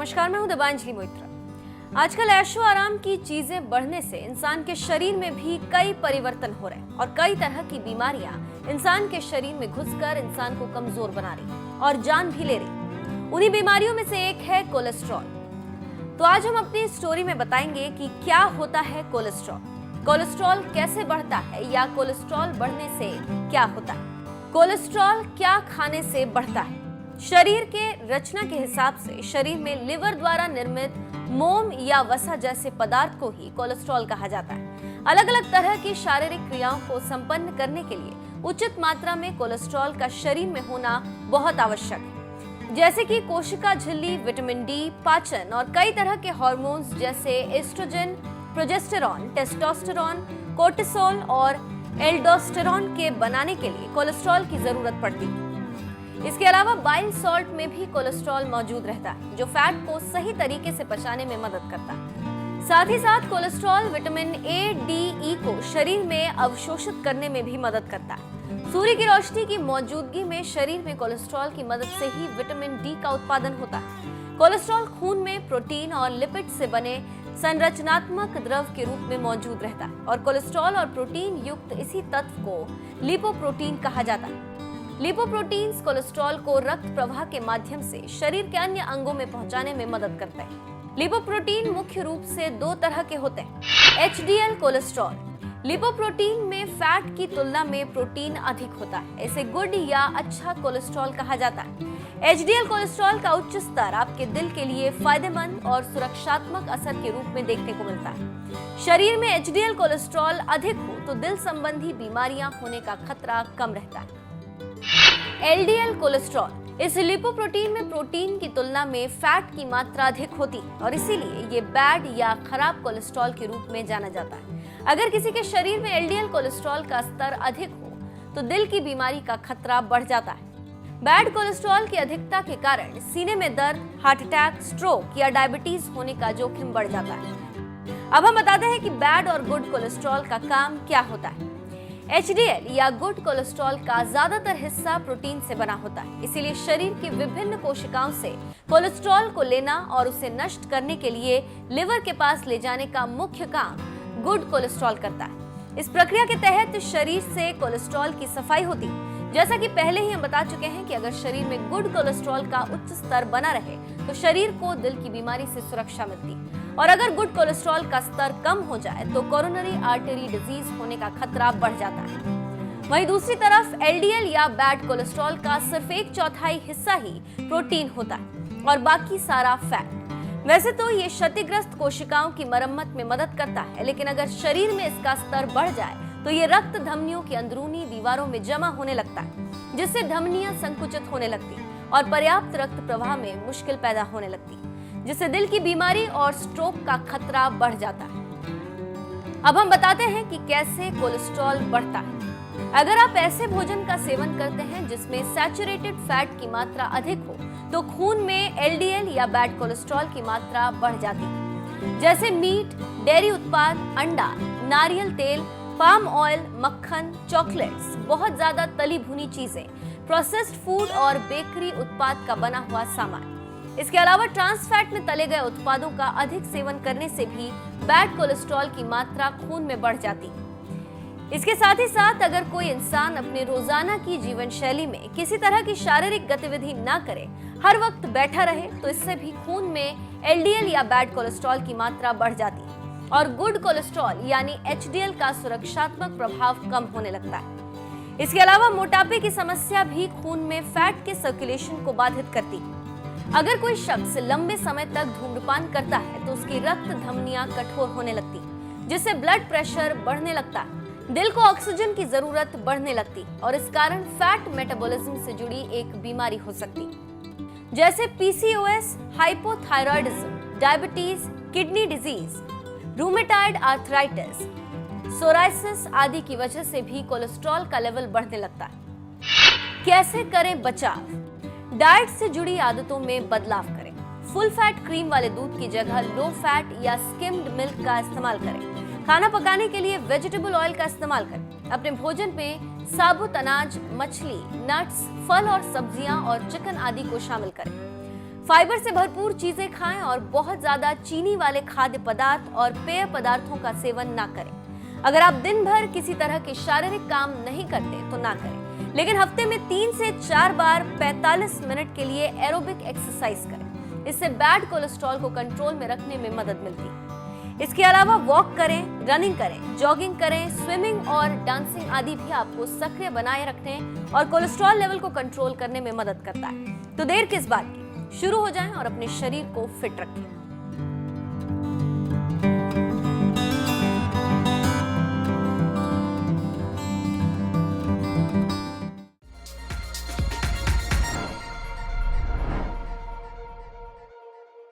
नमस्कार, मैं हूं दिबांजलि मोइत्रा। आजकल ऐशो आराम की चीजें बढ़ने से इंसान के शरीर में भी कई परिवर्तन हो रहे हैं और कई तरह की बीमारियां इंसान के शरीर में घुसकर इंसान को कमजोर बना रही और जान भी ले रही। उन्हीं बीमारियों में से एक है कोलेस्ट्रॉल। तो आज हम अपनी स्टोरी में बताएंगे कि क्या होता है कोलेस्ट्रॉल, कोलेस्ट्रॉल कैसे बढ़ता है या कोलेस्ट्रॉल बढ़ने से क्या होता है, कोलेस्ट्रॉल क्या खाने से बढ़ता है। शरीर के रचना के हिसाब से शरीर में लिवर द्वारा निर्मित मोम या वसा जैसे पदार्थ को ही कोलेस्ट्रॉल कहा जाता है। अलग अलग तरह की शारीरिक क्रियाओं को संपन्न करने के लिए उचित मात्रा में कोलेस्ट्रॉल का शरीर में होना बहुत आवश्यक है, जैसे कि कोशिका झिल्ली, विटामिन डी, पाचन और कई तरह के हार्मोन्स जैसे एस्ट्रोजन, प्रोजेस्टेरॉन, टेस्टोस्टेरॉन, कोर्टिसोल और एल्डोस्टेरॉन के बनाने के लिए कोलेस्ट्रॉल की जरूरत पड़ती है। इसके अलावा बाइल सॉल्ट में भी कोलेस्ट्रॉल मौजूद रहता है, जो फैट को सही तरीके से पचाने में मदद करता है। साथ ही साथ कोलेस्ट्रॉल विटामिन ए, डी, ई को शरीर में अवशोषित करने में भी मदद करता है। सूर्य की रोशनी की मौजूदगी में शरीर में कोलेस्ट्रॉल की मदद से ही विटामिन डी का उत्पादन होता है। कोलेस्ट्रॉल खून में प्रोटीन और लिपिड से बने संरचनात्मक द्रव के रूप में मौजूद रहता है और कोलेस्ट्रॉल और प्रोटीन युक्त इसी तत्व को लिपोप्रोटीन कहा जाता है। लिपोप्रोटीन्स कोलेस्ट्रॉल को रक्त प्रवाह के माध्यम से शरीर के अन्य अंगों में पहुंचाने में मदद करते हैं। लिपोप्रोटीन मुख्य रूप से दो तरह के होते हैं। एचडीएल कोलेस्ट्रॉल, लिपोप्रोटीन में फैट की तुलना में प्रोटीन अधिक होता है, इसे गुड या अच्छा कोलेस्ट्रॉल कहा जाता है। एचडीएल कोलेस्ट्रॉल का उच्च स्तर आपके दिल के लिए फायदेमंद और सुरक्षात्मक असर के रूप में देखने को मिलता है। शरीर में एचडीएल कोलेस्ट्रॉल अधिक हो तो दिल संबंधी बीमारियां होने का खतरा कम रहता है। एलडीएल कोलेस्ट्रॉल, इस लिपोप्रोटीन में प्रोटीन की तुलना में फैट की मात्रा अधिक होती है और इसीलिए ये बैड या खराब कोलेस्ट्रॉल के रूप में जाना जाता है। अगर किसी के शरीर में एलडीएल कोलेस्ट्रॉल का स्तर अधिक हो तो दिल की बीमारी का खतरा बढ़ जाता है। बैड कोलेस्ट्रॉल की अधिकता के कारण सीने में दर्द, हार्ट अटैक, स्ट्रोक या डायबिटीज होने का जोखिम बढ़ जाता है। अब हम बताते हैं कि बैड और गुड कोलेस्ट्रॉल का काम क्या होता है। एचडीएल या गुड कोलेस्ट्रॉल का ज्यादातर हिस्सा प्रोटीन से बना होता है, इसीलिए शरीर की विभिन्न कोशिकाओं से कोलेस्ट्रॉल को लेना और उसे नष्ट करने के लिए लिवर के पास ले जाने का मुख्य काम गुड कोलेस्ट्रॉल करता है। इस प्रक्रिया के तहत शरीर से कोलेस्ट्रॉल की सफाई होती है। जैसा कि पहले ही हम बता चुके हैं कि अगर शरीर में गुड कोलेस्ट्रॉल का उच्च स्तर बना रहे तो शरीर को दिल की बीमारी से सुरक्षा मिलती है और अगर गुड कोलेस्ट्रॉल का स्तर कम हो जाए तो कोरोनरी आर्टरी डिजीज होने का खतरा बढ़ जाता है। वहीं दूसरी तरफ एलडीएल या बैड कोलेस्ट्रॉल का सिर्फ 1/4 हिस्सा ही प्रोटीन होता है और बाकी सारा फैट। वैसे तो ये क्षतिग्रस्त कोशिकाओं की मरम्मत में मदद करता है, लेकिन अगर शरीर में इसका स्तर बढ़ जाए तो ये रक्त धमनियों की अंदरूनी दीवारों में जमा होने लगता है, जिससे धमनियां संकुचित होने लगती और पर्याप्त रक्त प्रवाह में मुश्किल पैदा होने लगती, जिससे दिल की बीमारी और स्ट्रोक का खतरा बढ़ जाता है। अब हम बताते हैं कि कैसे कोलेस्ट्रॉल बढ़ता है। अगर आप ऐसे भोजन का सेवन करते हैं जिसमें सैचुरेटेड फैट की मात्रा अधिक हो तो खून में एलडीएल या बैड कोलेस्ट्रॉल की मात्रा बढ़ जाती है, जैसे मीट, डेयरी उत्पाद, अंडा, नारियल तेल, पाम ऑयल, मक्खन, चॉकलेट्स, बहुत ज्यादा तली भुनी चीजें, प्रोसेस्ड फूड और बेकरी उत्पाद का बना हुआ सामान। इसके अलावा ट्रांस फैट में तले गए उत्पादों का अधिक सेवन करने से भी बैड कोलेस्ट्रॉल की मात्रा खून में बढ़ जाती है। इसके साथ ही साथ अगर कोई इंसान अपने रोजाना की जीवन शैली में किसी तरह की शारीरिक गतिविधि ना करे, हर वक्त बैठा रहे, तो इससे भी खून में एलडीएल या बैड कोलेस्ट्रॉल की मात्रा बढ़ जाती है और गुड कोलेस्ट्रॉल यानी एचडीएल का सुरक्षात्मक प्रभाव कम होने लगता है। इसके अलावा मोटापे की समस्या भी खून में फैट के सर्कुलेशन को बाधित करती है। अगर कोई शख्स लंबे समय तक धूम्रपान करता है तो उसकी रक्त धमनियां कठोर होने लगती, जिससे ब्लड प्रेशर बढ़ने लगता है, दिल को ऑक्सीजन की जरूरत बढ़ने लगती और इस कारण फैट मेटाबॉलिज्म से जुड़ी एक बीमारी हो सकती, जैसे PCOS, hypothyroidism, diabetes, kidney disease, rheumatoid arthritis, psoriasis आदि की वजह से भी कोलेस्ट्रॉल का लेवल बढ़ने लगता है। कैसे करें बचाव? डाइट से जुड़ी आदतों में बदलाव करें। फुल फैट क्रीम वाले दूध की जगह लो फैट या स्किम्ड मिल्क का इस्तेमाल करें। खाना पकाने के लिए वेजिटेबल ऑयल का इस्तेमाल करें। अपने भोजन में साबुत अनाज, मछली, नट्स, फल और सब्जियां और चिकन आदि को शामिल करें। फाइबर से भरपूर चीजें खाएं और बहुत ज्यादा चीनी वाले खाद्य पदार्थ और पेय पदार्थों का सेवन ना करें। अगर आप दिन भर किसी तरह के शारीरिक काम नहीं करते तो ना करें, लेकिन हफ्ते में 3 से 4 बार 45 मिनट के लिए एरोबिक एक्सरसाइज करें। इससे बैड कोलेस्ट्रॉल को कंट्रोल में रखने में मदद मिलती है। इसके अलावा वॉक करें, रनिंग करें, जॉगिंग करें, स्विमिंग और डांसिंग आदि भी आपको सक्रिय बनाए रखने और कोलेस्ट्रॉल लेवल को कंट्रोल करने में मदद करता है। तो देर किस बात की, शुरू हो जाएं और अपने शरीर को फिट रखें।